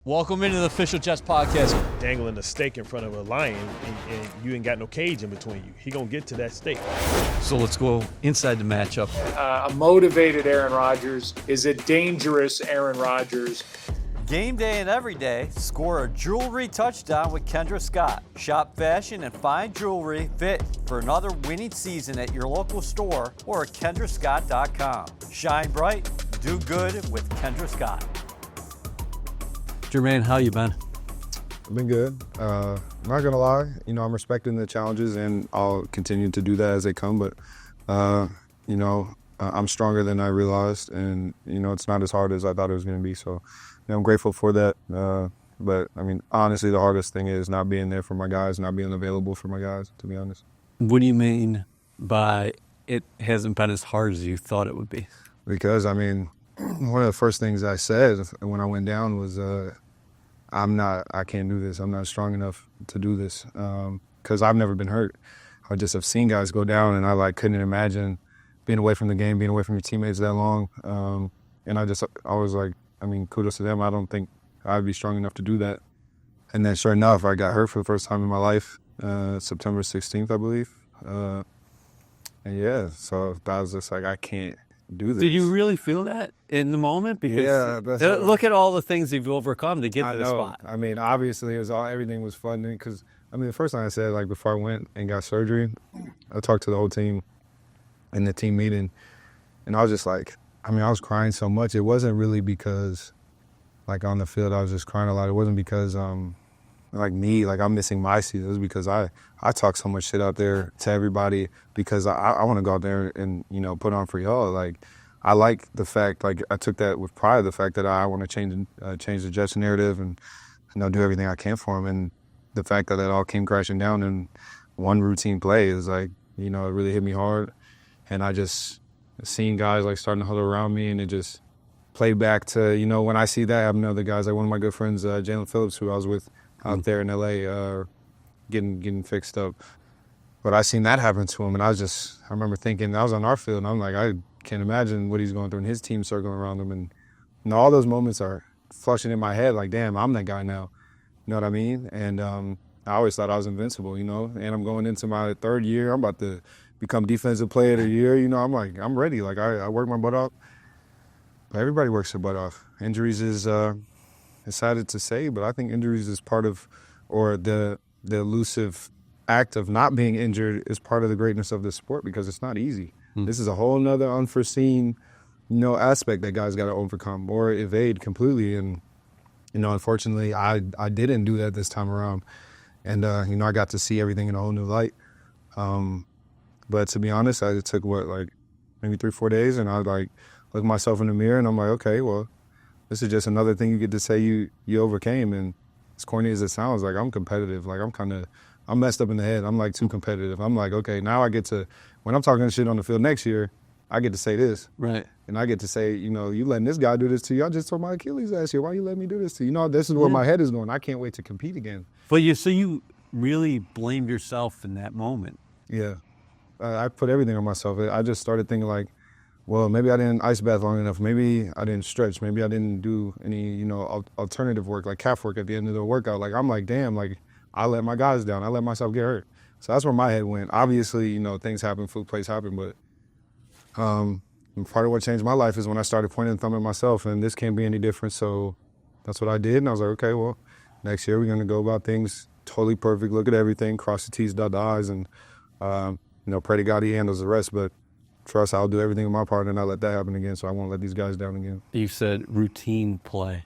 Welcome into the Official Jets podcast. Dangling a steak in front of a lion and you ain't got no cage in between you. He gonna get to that steak. So let's go inside the matchup. A motivated Aaron Rodgers is a dangerous Aaron Rodgers. Game day and every day, score a jewelry touchdown with Kendra Scott. Shop fashion and fine jewelry fit for another winning season at your local store or at kendrascott.com. Shine bright, do good with Kendra Scott. Jermaine, how you been? I've been good. I'm not gonna lie, I'm respecting the challenges and I'll continue to do that as they come, but I'm stronger than I realized, and it's not as hard as I thought it was gonna be, so I'm grateful for that. But I mean, honestly, the hardest thing is not being there for my guys, not being available for my guys, to be honest. What do you mean by it hasn't been as hard as you thought it would be? Because one of the first things I said when I went down was, I can't do this. I'm not strong enough to do this. Because I've never been hurt. I just have seen guys go down, and I couldn't imagine being away from the game, being away from your teammates that long. And I was like, kudos to them. I don't think I'd be strong enough to do that. And then sure enough, I got hurt for the first time in my life, September 16th, I believe. So that was just like, I can't do this. Did you really feel that in the moment? Because look at all the things you've overcome to get to this spot. Obviously, everything was fun because the first time I said, before I went and got surgery, I talked to the whole team in the team meeting, and I was just like, I was crying so much. It wasn't really because, on the field, I was just crying a lot. It wasn't because I'm missing my season. It was because I talk so much shit out there to everybody because I want to go out there and, put on for y'all. I like the fact, I took that with pride, the fact that I want to change the Jets narrative and, do everything I can for them. And the fact that it all came crashing down in one routine play is it really hit me hard. And I just seen guys starting to huddle around me, and it just played back to, when I see that, I have another guys, one of my good friends, Jalen Phillips, who I was with out there in LA, getting fixed up. But I seen that happen to him, and I remember thinking, I was on our field, and I'm like, I can't imagine what he's going through, and his team circling around him. And all those moments are flushing in my head, damn, I'm that guy now. You know what I mean? And I always thought I was invincible, and I'm going into my third year. I'm about to become Defensive Player of the Year. I'm like, I'm ready. I work my butt off. But everybody works their butt off. Injuries is it's sad to say, but I think injuries is part of, or the elusive act of not being injured is part of the greatness of this sport, because it's not easy. This is a whole nother unforeseen, aspect that guys got to overcome or evade completely. And, unfortunately, I didn't do that this time around. And, I got to see everything in a whole new light. But to be honest, it took maybe 3-4 days, and I look myself in the mirror and I'm like, okay, well, this is just another thing you get to say you overcame. And as corny as it sounds, I'm competitive. I'm messed up in the head. I'm too competitive. I'm like, okay, now I get to, when I'm talking shit on the field next year, I get to say this. Right. And I get to say, you letting this guy do this to you. I just tore my Achilles last year. Why you letting me do this to you? This is where my head is going. I can't wait to compete again. But you really blamed yourself in that moment. Yeah. I put everything on myself. I just started thinking well, maybe I didn't ice bath long enough. Maybe I didn't stretch. Maybe I didn't do any, alternative work, calf work at the end of the workout. I'm like, damn, I let my guys down. I let myself get hurt. So that's where my head went. Obviously, things happen, fluke plays happen, but part of what changed my life is when I started pointing the thumb at myself, and this can't be any different. So that's what I did, and I was like, okay, well, next year we're going to go about things totally perfect, look at everything, cross the T's, dot the I's, and, pray to God he handles the rest. But trust, I'll do everything on my part and not let that happen again, so I won't let these guys down again. You said routine play.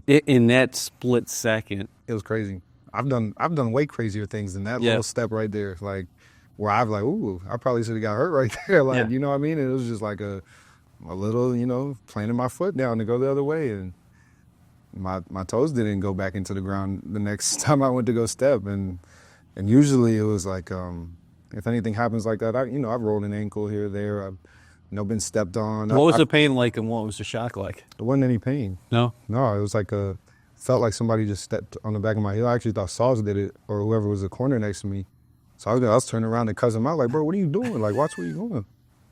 In that split second. It was crazy. I've done way crazier things than that little step right there. Where I've ooh, I probably should have got hurt right there. You know what I mean? It was just a little, planting my foot down to go the other way. And my toes didn't go back into the ground the next time I went to go step. And usually it was if anything happens like that, I've rolled an ankle here or there. I've been stepped on. What was the pain like, and what was the shock like? There wasn't any pain. No? No, it was felt like somebody just stepped on the back of my heel. I actually thought Sauce did it, or whoever was the corner next to me. So I was turning around and cussing him out, bro, what are you doing? Watch where you're going.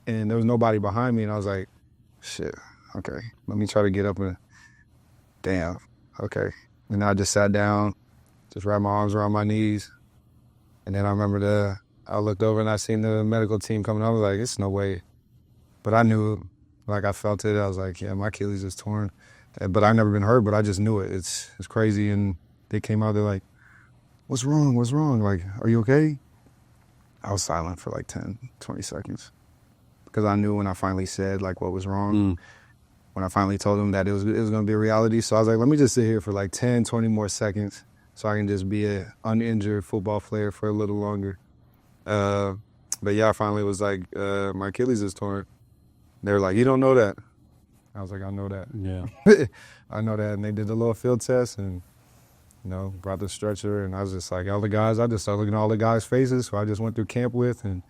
And there was nobody behind me, and I was like, shit, okay, let me try to get up and, damn, okay. And I just sat down, just wrapped my arms around my knees. And then I remember I looked over and I seen the medical team coming. I was like, it's no way. But I knew, like I felt it. I was like, yeah, my Achilles is torn. But I've never been hurt, but I just knew it. It's crazy. And they came out, they're like, what's wrong? What's wrong? Like, are you okay? I was silent for like 10, 20 seconds. Because I knew when I finally said like what was wrong, when I finally told them that it was going to be a reality. So I was like, let me just sit here for like 10, 20 more seconds so I can just be an uninjured football player for a little longer. But yeah, I finally was like, my Achilles is torn. They were like, you don't know that. I was like, I know that. Yeah. I know that. And they did a little field test and, brought the stretcher. And I was just like, all the guys, I just started looking at all the guys' faces who I just went through camp with. And,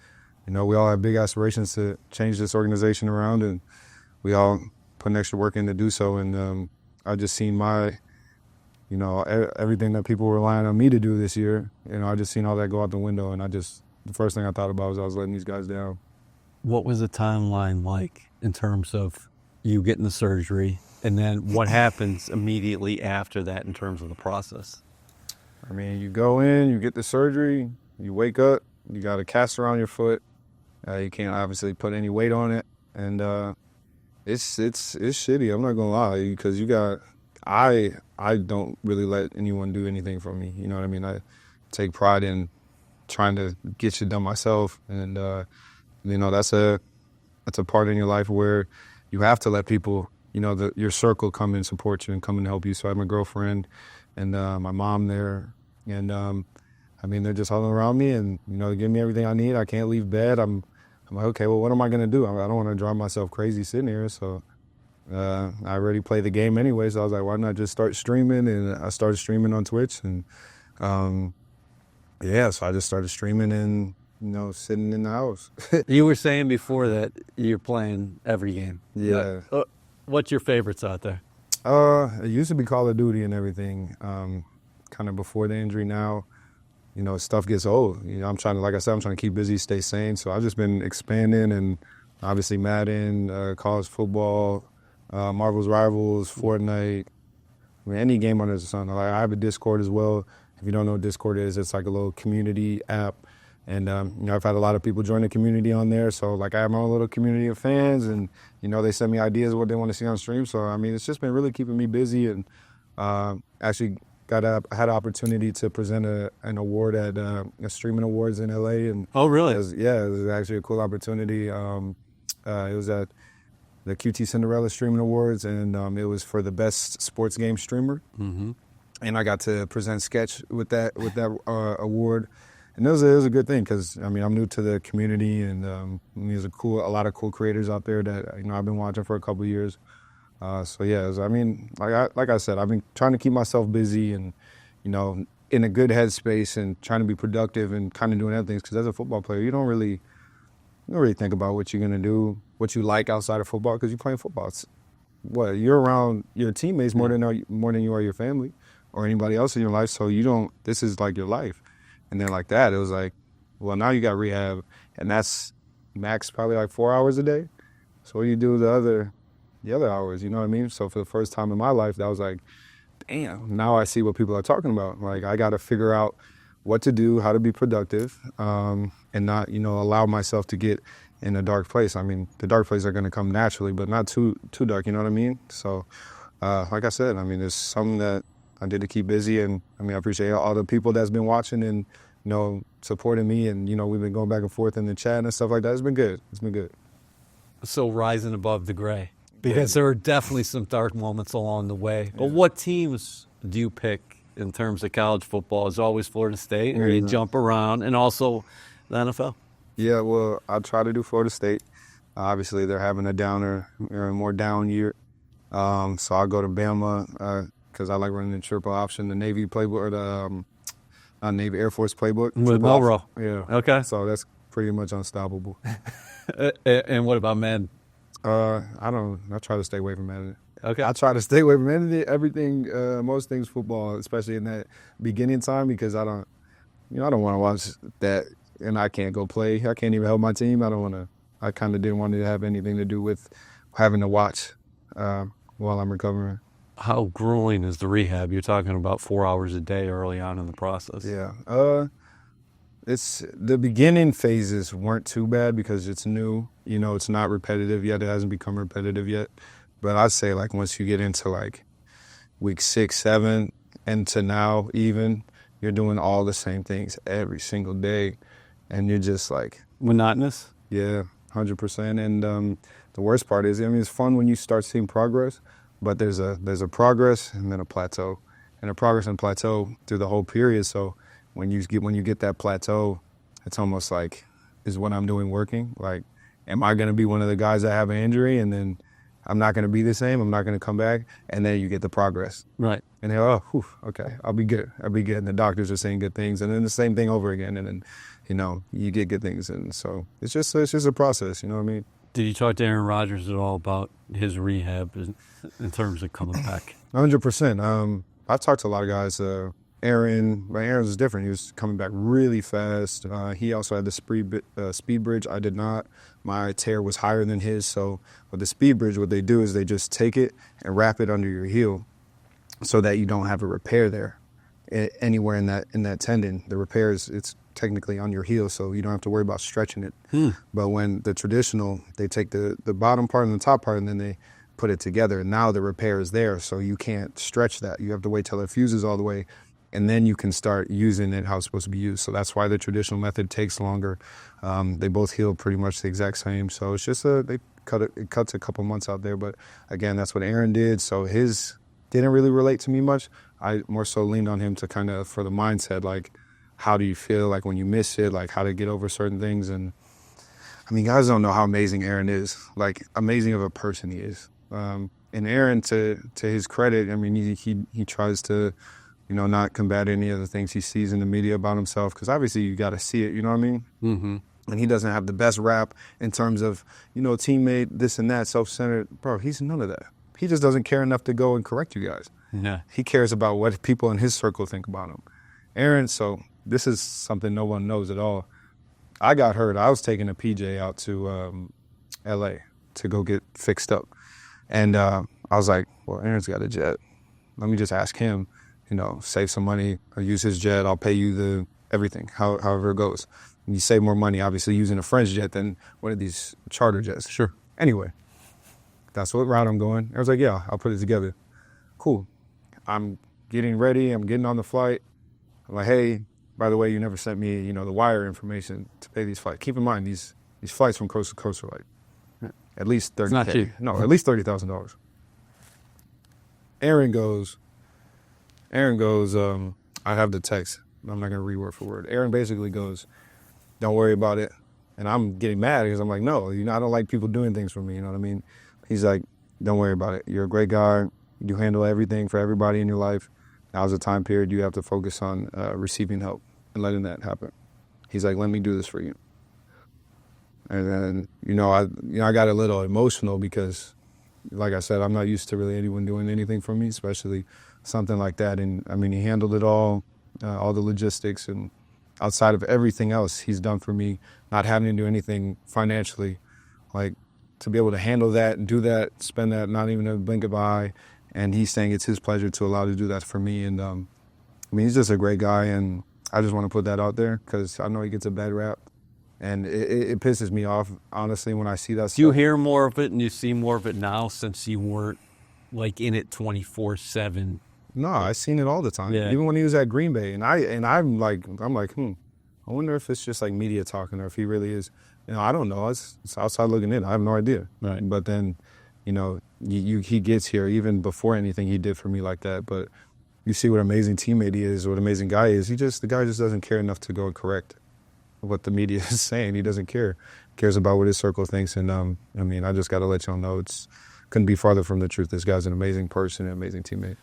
we all have big aspirations to change this organization around. And we all put an extra work in to do so. And I just seen everything that people were relying on me to do this year. I just seen all that go out the window. And the first thing I thought about was I was letting these guys down. What was the timeline like in terms of you getting the surgery, and then what happens immediately after that in terms of the process? I mean, you go in, you get the surgery, you wake up, you got a cast around your foot. You can't obviously put any weight on it, and it's shitty. I'm not gonna lie, because I don't really let anyone do anything for me. You know what I mean? I take pride in trying to get shit done myself, and that's a part in your life where you have to let people, your circle come and support you and come and help you. So I have my girlfriend and my mom there, and they're just huddling around me and they give me everything I need. I can't leave bed. I'm like, okay, well, what am I gonna do? I don't want to drive myself crazy sitting here. So I already play the game anyway. So I was like, why not just start streaming? And I started streaming on Twitch, and so I just started streaming and sitting in the house. You were saying before that you're playing every game. Yeah. What's your favorites out there? It used to be Call of Duty and everything, kind of before the injury. Now, stuff gets old. I'm trying to keep busy, stay sane. So I've just been expanding, and obviously Madden, college football, Marvel's Rivals, Fortnite. Any game under the sun. Like, I have a Discord as well. If you don't know what Discord is, it's like a little community app. And, I've had a lot of people join the community on there. So, like, I have my own little community of fans, and, they send me ideas of what they want to see on stream. So, it's just been really keeping me busy, and actually had an opportunity to present an award at a streaming awards in LA. And oh, really? It was actually a cool opportunity. It was at the QT Cinderella Streaming Awards, and it was for the best sports game streamer. Mm-hmm. And I got to present sketch with that award. And it was a good thing because, I'm new to the community, and there's a lot of cool creators out there that, I've been watching for a couple of years. So, yeah, like I said, I've been trying to keep myself busy and, in a good headspace and trying to be productive and kind of doing other things. Because as a football player, you don't really think about what you're going to do, what you like outside of football, because you're playing football. You're around your teammates more than you are your family or anybody else in your life. So this is like your life. And then like that, it was like, well, now you got rehab, and that's max probably like 4 hours a day. So what do you do the other hours, you know what I mean? So for the first time in my life, that was like, damn, now I see what people are talking about. Like, I got to figure out what to do, how to be productive, and not, allow myself to get in a dark place. The dark places are going to come naturally, but not too dark, you know what I mean? So, like I said, it's something that I did to keep busy, and I appreciate all the people that's been watching and, supporting me, and, we've been going back and forth in the chat and stuff like that. It's been good. So rising above the gray, because there are definitely some dark moments along the way. Yeah. But what teams do you pick in terms of college football? Is always Florida State, or you jump around, and also the NFL? Yeah, well, I try to do Florida State. Obviously, they're having a more down year. So I'll go to Bama, because I like running the triple option, the Navy playbook, or the Navy Air Force playbook. With Melrose. Yeah. Okay. So that's pretty much unstoppable. And what about Madden? I try to stay away from Madden. Okay. I try to stay away from everything, most things football, especially in that beginning time, because I don't want to watch that and I can't go play. I can't even help my team. I kind of didn't want to have anything to do with having to watch while I'm recovering. How grueling is the rehab? You're talking about 4 hours a day early on in the process. Yeah. It's the beginning phases weren't too bad because it's new. You know, it's not repetitive yet. It hasn't become repetitive yet. But I'd say like once you get into like week 6, 7, and to now even, you're doing all the same things every single day, and you're just like Monotonous? yeah, 100%. And the worst part is, I mean, it's fun when you start seeing progress, but there's a progress and then a plateau, and a progress and plateau through the whole period. So when you get that plateau, it's almost like, is what I'm doing working? Like, am I going to be one of the guys that have an injury and then I'm not going to be the same? I'm not going to come back, and then you get the progress. Right. And they're, oh, whew, okay, I'll be good. And the doctors are saying good things, and then the same thing over again, and then, you know, you get good things, and so it's just a process. You know what I mean? Did you talk to Aaron Rodgers at all about his rehab in terms of coming back? 100%. I've talked to a lot of guys. Aaron's was different. He was coming back really fast. He also had the speed bridge. I did not. My tear was higher than his. So with the speed bridge, what they do is they just take it and wrap it under your heel, so that you don't have a repair there anywhere in that tendon. The repair it's technically on your heel, so you don't have to worry about stretching it. But when the traditional, they take the bottom part and the top part, and then they put it together. Now the repair is there, so you can't stretch that. You have to wait till it fuses all the way, and then you can start using it how it's supposed to be used. So that's why the traditional method takes longer. They both heal pretty much the exact same. So it's just it cuts a couple months out there. But again, that's what Aaron did. So his didn't really relate to me much. I more so leaned on him to kind of, for the mindset, like, how do you feel like when you miss it, like how to get over certain things. And I mean, guys don't know how amazing Aaron is, like amazing of a person he is. And Aaron, to his credit, I mean, he tries to, you know, not combat any of the things he sees in the media about himself, because obviously you got to see it, you know what I mean? Mm-hmm. And he doesn't have the best rap in terms of, you know, teammate, this and that, self-centered. Bro, he's none of that. He just doesn't care enough to go and correct you guys. Yeah. He cares about what people in his circle think about him. Aaron, so this is something no one knows at all. I got hurt. I was taking a PJ out to L.A. to go get fixed up. And I was like, well, Aaron's got a jet. Let me just ask him, you know, save some money, or use his jet. I'll pay you everything, however it goes. And you save more money, obviously, using a French jet than one of these charter jets. Sure. Anyway, that's what route I'm going. I was like, yeah, I'll put it together. Cool. I'm getting ready. I'm getting on the flight. I'm like, hey, by the way, you never sent me, you know, the wire information to pay these flights. Keep in mind, these flights from coast to coast are like at least $30,000. It's not cheap. No, at least $30,000. Aaron goes, I have the text. I'm not going to read word for word. Aaron basically goes, don't worry about it. And I'm getting mad because I'm like, no, you know, I don't like people doing things for me, you know what I mean? He's like, don't worry about it. You're a great guy. You handle everything for everybody in your life. Now's the time period you have to focus on receiving help and letting that happen. He's like, let me do this for you. And then, I got a little emotional because, like I said, I'm not used to really anyone doing anything for me, especially something like that. And I mean, he handled it all the logistics, and outside of everything else he's done for me, not having to do anything financially, like to be able to handle that and do that, spend that, not even a blink of an eye. And he's saying it's his pleasure to allow to do that for me. And I mean, he's just a great guy, and I just want to put that out there because I know he gets a bad rap. And it pisses me off, honestly, when I see that stuff. Do you hear more of it and you see more of it now since you weren't, like, in it 24/7? No, I've seen it all the time. Yeah. Even when he was at Green Bay. And I'm like, I wonder if it's just like media talking or if he really is. I don't know. It's outside looking in. I have no idea. Right. But then, he gets here even before anything he did for me like that. But you see what amazing teammate he is, what amazing guy he is. The guy just doesn't care enough to go and correct what the media is saying. He doesn't care. He cares about what his circle thinks. And I just got to let y'all know couldn't be farther from the truth. This guy's an amazing person, an amazing teammate.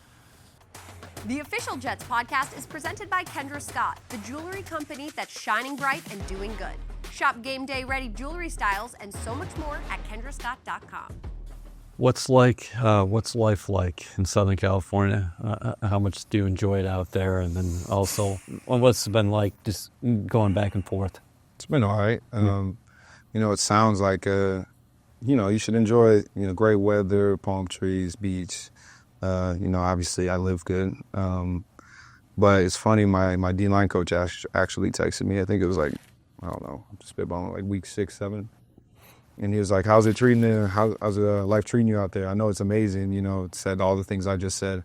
The Official Jets podcast is presented by Kendra Scott, the jewelry company that's shining bright and doing good. Shop game day ready jewelry styles and so much more at kendrascott.com. What's life like in Southern California? How much do you enjoy it out there? And then also, what's it been like just going back and forth? It's been all right. It sounds like, you should enjoy, great weather, palm trees, beach. Obviously I live good. But it's funny, my D-line coach actually texted me. I think it was like, I don't know, I'm just spitballing, like week 6, 7. And he was like, how's life treating you out there? I know it's amazing, it said all the things I just said.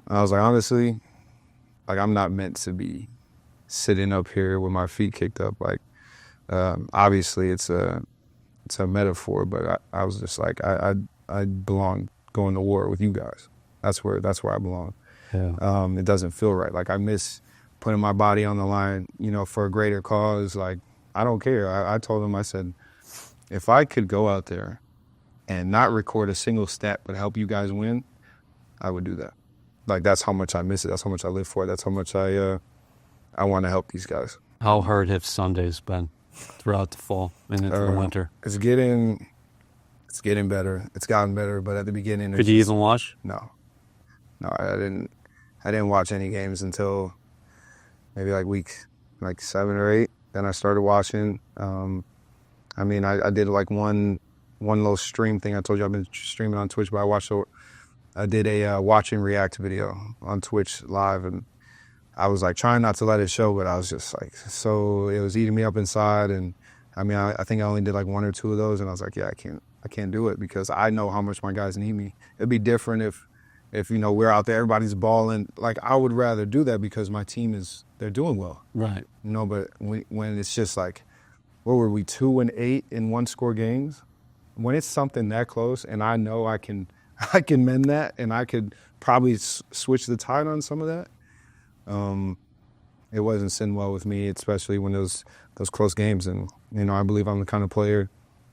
And I was like, honestly, like I'm not meant to be sitting up here with my feet kicked up. Like, obviously it's a metaphor, but I was just like, I belong going to war with you guys. That's where I belong. Yeah. It doesn't feel right. Like I miss putting my body on the line, for a greater cause. Like I don't care. I told him, I said, if I could go out there and not record a single stat but help you guys win, I would do that. Like that's how much I miss it. That's how much I live for it. That's how much I want to help these guys. How hard have Sundays been throughout the fall and into the winter? It's getting better. It's gotten better, but at the beginning, Could you even watch? No, I didn't watch any games until maybe like week 7 or 8. Then I started watching. I did like one little stream thing. I told you I've been streaming on Twitch, but I did a watch and react video on Twitch live, and I was like trying not to let it show, but I was just like, so it was eating me up inside. And I think I only did like 1 or 2 of those, and I was like, yeah, I can't do it because I know how much my guys need me. It'd be different if we're out there, everybody's balling. Like I would rather do that because my team they're doing well. Right. But when it's just like, what were we, 2-8 in 1-score games? When it's something that close, and I know I can mend that, and I could probably switch the tide on some of that. It wasn't sitting well with me, especially when those close games. And I believe I'm the kind of player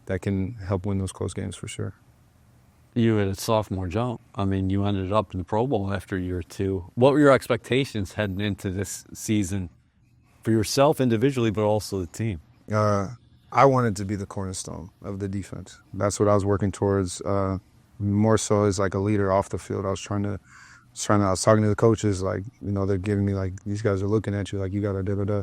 that can help win those close games for sure. You had a sophomore jump. You ended up in the Pro Bowl after year 2. What were your expectations heading into this season for yourself individually, but also the team? I wanted to be the cornerstone of the defense. That's what I was working towards. More so as like a leader off the field. I was talking to the coaches, like, they're giving me like, these guys are looking at you like you got to da-da-da.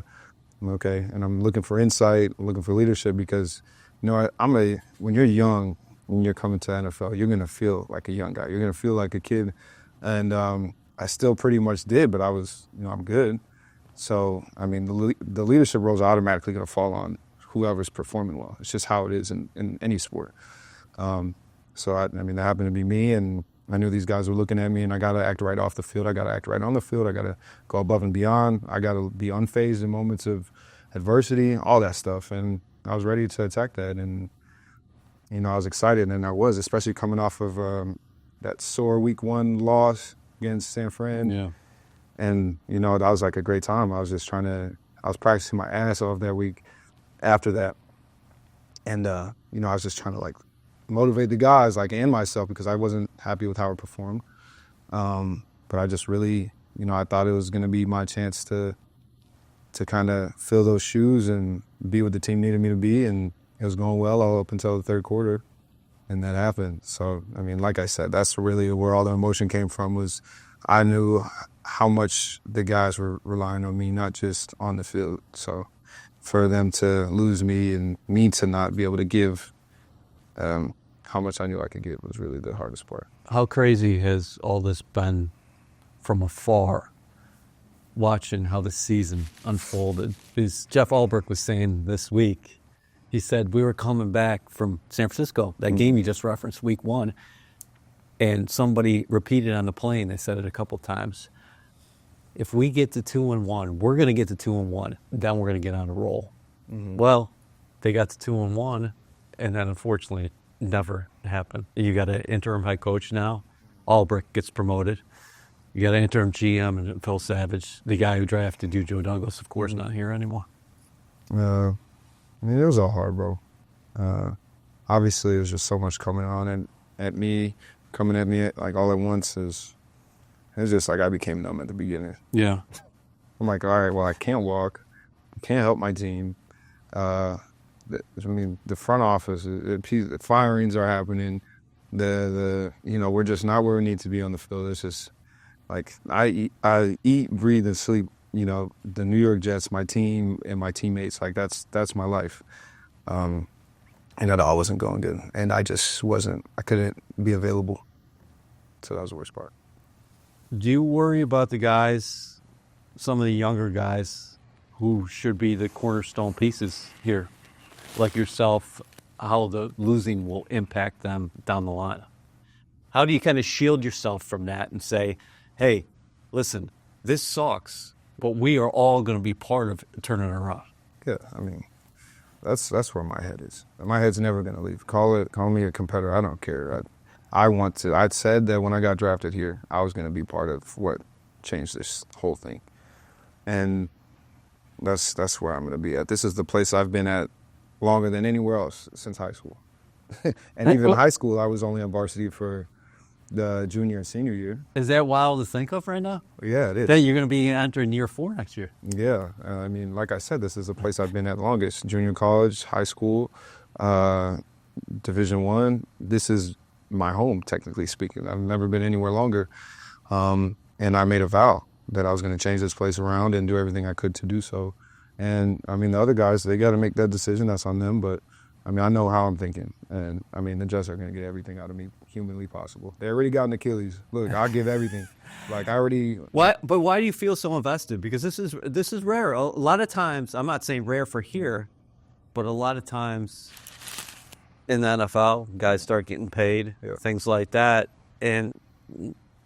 I'm okay. And I'm looking for insight, I'm looking for leadership because, when you're young, when you're coming to NFL, you're going to feel like a young guy. You're going to feel like a kid. And I still pretty much did, but I was, I'm good. So, the leadership roles are automatically going to fall on whoever's performing well. It's just how it is in any sport. So, that happened to be me, and I knew these guys were looking at me, and I got to act right off the field. I got to act right on the field. I got to go above and beyond. I got to be unfazed in moments of adversity, all that stuff. And I was ready to attack that. And, I was excited, and I was, especially coming off of that sore week 1 loss against San Fran. Yeah. And, that was like a great time. I was practicing my ass off that week after that. And, I was just trying to like motivate the guys, like, and myself, because I wasn't happy with how I performed. But I just really, I thought it was going to be my chance to kind of fill those shoes and be what the team needed me to be. And it was going well all up until the third quarter, and that happened. So, like I said, that's really where all the emotion came from. Was I knew how much the guys were relying on me, not just on the field. So for them to lose me and me to not be able to give how much I knew I could give was really the hardest part. How crazy has all this been from afar, watching how the season unfolded? Because Jeff Albrecht was saying this week, he said, we were coming back from San Francisco, that game you just referenced, week 1, and somebody repeated on the plane, they said it a couple times, if we get to 2-1, we're going to get to 2-1, then we're going to get on a roll. Mm-hmm. Well, they got to 2-1, and then unfortunately it never happened. You got an interim head coach now. Albrecht gets promoted. You got an interim GM and Phil Savage, the guy who drafted you, Joe Douglas, of course, not here anymore. It was all hard, bro. Obviously, there was just so much coming on and coming at me like all at once. It was just like I became numb at the beginning. Yeah. I'm like, all right, well, I can't walk. I can't help my team. The front office, the firings are happening. We're just not where we need to be on the field. It's just like I eat, breathe, and sleep. The New York Jets, my team and my teammates, like that's my life. And it all wasn't going good. And I just I couldn't be available So that was the worst part. Do you worry about the guys, some of the younger guys, who should be the cornerstone pieces here, like yourself, how the losing will impact them down the line? How do you kind of shield yourself from that and say, hey, listen, this sucks, but we are all going to be part of turning it around? Yeah, I mean, that's where my head is. My head's never going to leave. Call me a competitor. I don't care. I want to. I'd said that when I got drafted here, I was going to be part of what changed this whole thing. And that's where I'm going to be at. This is the place I've been at longer than anywhere else since high school. And even in high school, I was only on varsity for the junior and senior year. Is that wild to think of right now? Yeah, it is. Then you're going to be entering year 4 next year. Yeah. I mean, like I said, this is the place I've been at longest. Junior college, high school, Division I. This is my home, technically speaking. I've never been anywhere longer. And I made a vow that I was going to change this place around and do everything I could to do so. And, I mean, the other guys, they got to make that decision. That's on them. But, I mean, I know how I'm thinking. And, I mean, the Jets are going to get everything out of me humanly possible. They already got an Achilles. Look, I'll give everything. Like, I already... But why do you feel so invested? Because this is rare. A lot of times, I'm not saying rare for here, but a lot of times in the NFL, guys start getting paid, things like that. And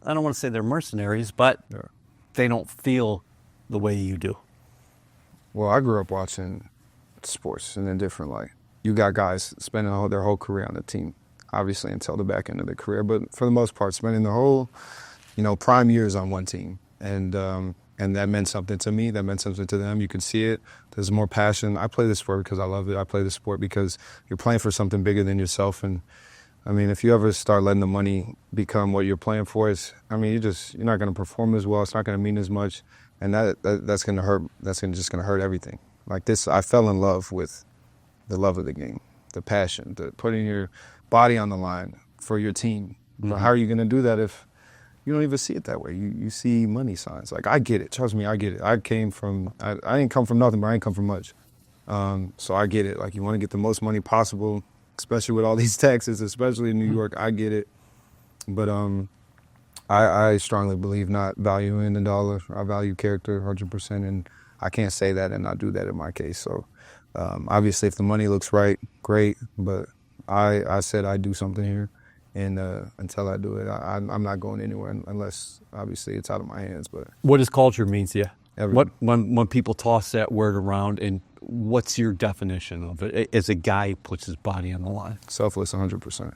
I don't want to say they're mercenaries, but they don't feel the way you do. Well, I grew up watching sports in a different light. You got guys spending their whole career on the team, obviously until the back end of their career, but for the most part, spending the whole, prime years on one team. And that meant something to me. That meant something to them. You could see it. There's more passion. I play this sport because I love it. I play this sport because you're playing for something bigger than yourself. And, I mean, if you ever start letting the money become what you're playing for, you're not going to perform as well. It's not going to mean as much. And that's going to hurt. That's just going to hurt everything. Like this, I fell in love with the love of the game, the passion, the putting your body on the line for your team. Mm-hmm. But how are you going to do that if you don't even see it that way? You see money signs. Like, I get it. Trust me, I get it. I didn't come from nothing, but I ain't come from much. So I get it. Like, you want to get the most money possible, especially with all these taxes, especially in New York. I get it. But I strongly believe not valuing the dollar. I value character 100%, and I can't say that and not do that in my case. So obviously, if the money looks right, great. But I said I'd do something here, and until I do it, I'm not going anywhere unless, obviously, it's out of my hands. But what does culture mean to you? Everything. When people toss that word around, and what's your definition of it as a guy who puts his body on the line? Selfless, 100%.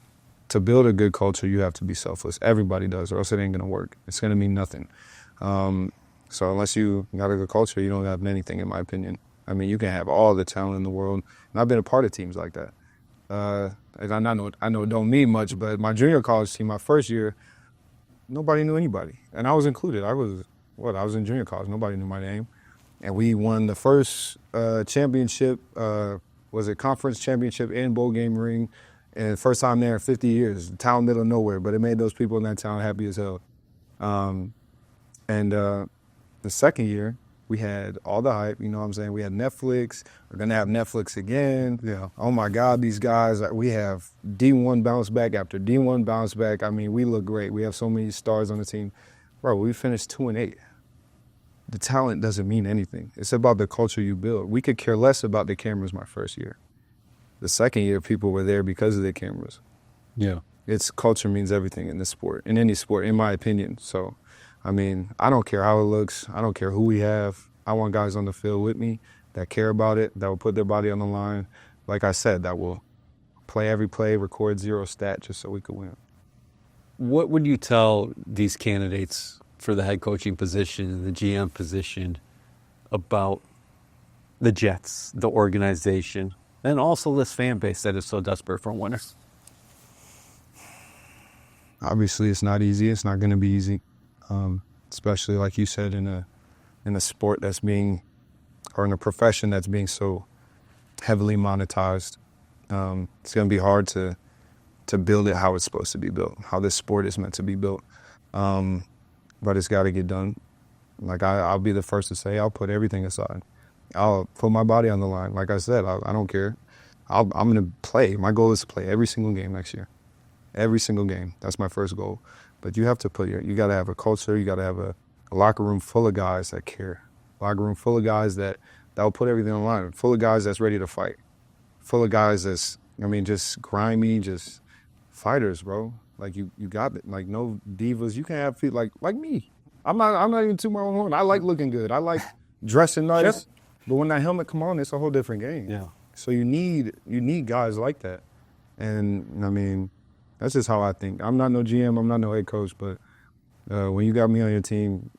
To build a good culture, you have to be selfless. Everybody does, or else it ain't going to work. It's going to mean nothing. So unless you got a good culture, you don't have anything, in my opinion. I mean, you can have all the talent in the world, and I've been a part of teams like that. And I know it don't mean much, but my junior college team, my first year, nobody knew anybody, and I was included. I was in junior college. Nobody knew my name, and we won the first championship. Was it conference championship and bowl game ring? And first time there in 50 years, town middle of nowhere, but it made those people in that town happy as hell. And the second year, we had all the hype, you know what I'm saying? We had Netflix. We're going to have Netflix again. Yeah. Oh, my God, these guys, we have D1 bounce back after D1 bounce back. I mean, we look great. We have so many stars on the team. Bro, we finished 2-8. The talent doesn't mean anything. It's about the culture you build. We could care less about the cameras my first year. The second year, people were there because of their cameras. Yeah. It's culture means everything in this sport, in any sport, in my opinion. So, I mean, I don't care how it looks. I don't care who we have. I want guys on the field with me that care about it, that will put their body on the line. Like I said, that will play every play, record 0 stat just so we could win. What would you tell these candidates for the head coaching position and the GM position about the Jets, the organization, and also this fan base that is so desperate for a winner? Obviously, it's not easy. It's not going to be easy, especially like you said in a sport that's being, or in a profession that's being so heavily monetized. It's going to be hard to build it how it's supposed to be built, how this sport is meant to be built. But it's got to get done. Like I'll be the first to say, I'll put everything aside. I'll put my body on the line. Like I said, I don't care. I'm going to play. My goal is to play every single game next year. Every single game. That's my first goal. But you have to you got to have a culture. You got to have a locker room full of guys that care. Locker room full of guys that will put everything on the line. Full of guys that's ready to fight. Full of guys that's, just grimy, just fighters, bro. Like you got it. Like no divas. You can have people like me. I'm not even too my own horn. I like looking good. I like dressing nice. But when that helmet come on, it's a whole different game. Yeah. So you need guys like that. And that's just how I think. I'm not no GM, I'm not no head coach, but when you got me on your team,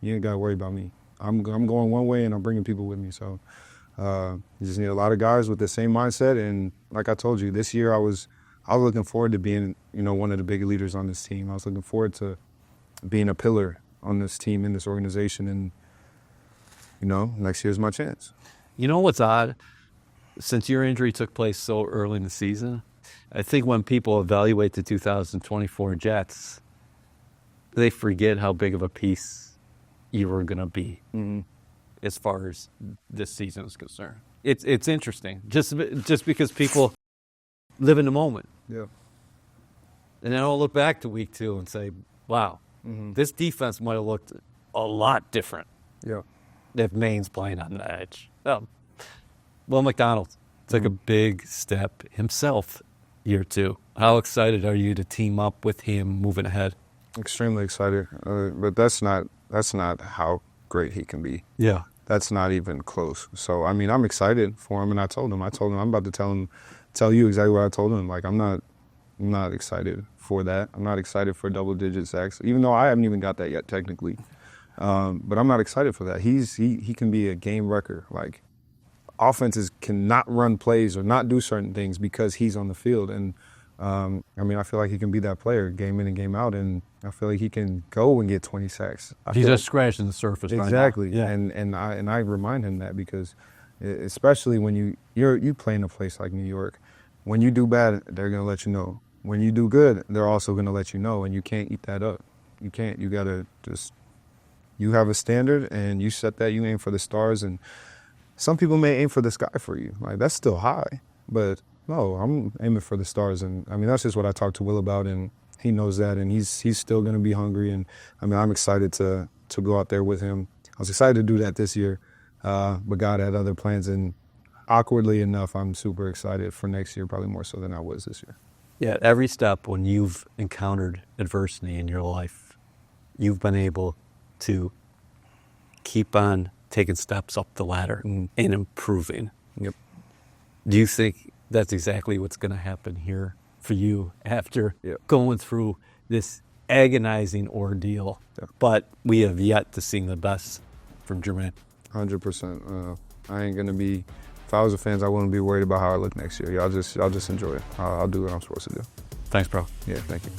you ain't got to worry about me. I'm going one way and I'm bringing people with me. So you just need a lot of guys with the same mindset. And like I told you, this year I was looking forward to being, one of the big leaders on this team. I was looking forward to being a pillar on this team, in this organization. And, next year's my chance. You know what's odd? Since your injury took place so early in the season, I think when people evaluate the 2024 Jets, they forget how big of a piece you were going to be as far as this season is concerned. It's interesting, just because people live in the moment. Yeah. And then I'll look back to week 2 and say, wow, this defense might have looked a lot different. Yeah. If Maine's playing on the edge. Well, McDonald took a big step himself year 2. How excited are you to team up with him moving ahead? Extremely excited, but that's not how great he can be. Yeah. That's not even close. So, I'm excited for him, and I told him I'm about to tell you exactly what I told him. Like, I'm not excited for that. I'm not excited for double-digit sacks, even though I haven't even got that yet technically. But I'm not excited for that. He can be a game wrecker. Like, offenses cannot run plays or not do certain things because he's on the field. And, I feel like he can be that player game in and game out, and I feel like he can go and get 20 sacks. He's just scratching the surface exactly. right now. Yeah. And I remind him that because especially when you play in a place like New York, when you do bad, they're going to let you know. When you do good, they're also going to let you know, and you can't eat that up. You can't. You got to you have a standard, and you set that. You aim for the stars, and some people may aim for the sky for you. Like, that's still high, but no, I'm aiming for the stars. And that's just what I talked to Will about, and he knows that, and he's still going to be hungry. And I'm excited to go out there with him. I was excited to do that this year, but God had other plans, and awkwardly enough, I'm super excited for next year, probably more so than I was this year. Yeah, every step when you've encountered adversity in your life, you've been able to keep on taking steps up the ladder and improving. Yep. Do you think that's exactly what's going to happen here for you after going through this agonizing ordeal? Yep. But we have yet to see the best from Jermaine. 100%. I ain't going to be, if I was a fan, I wouldn't be worried about how I look next year. Y'all just enjoy it. I'll do what I'm supposed to do. Thanks, bro. Yeah, thank you.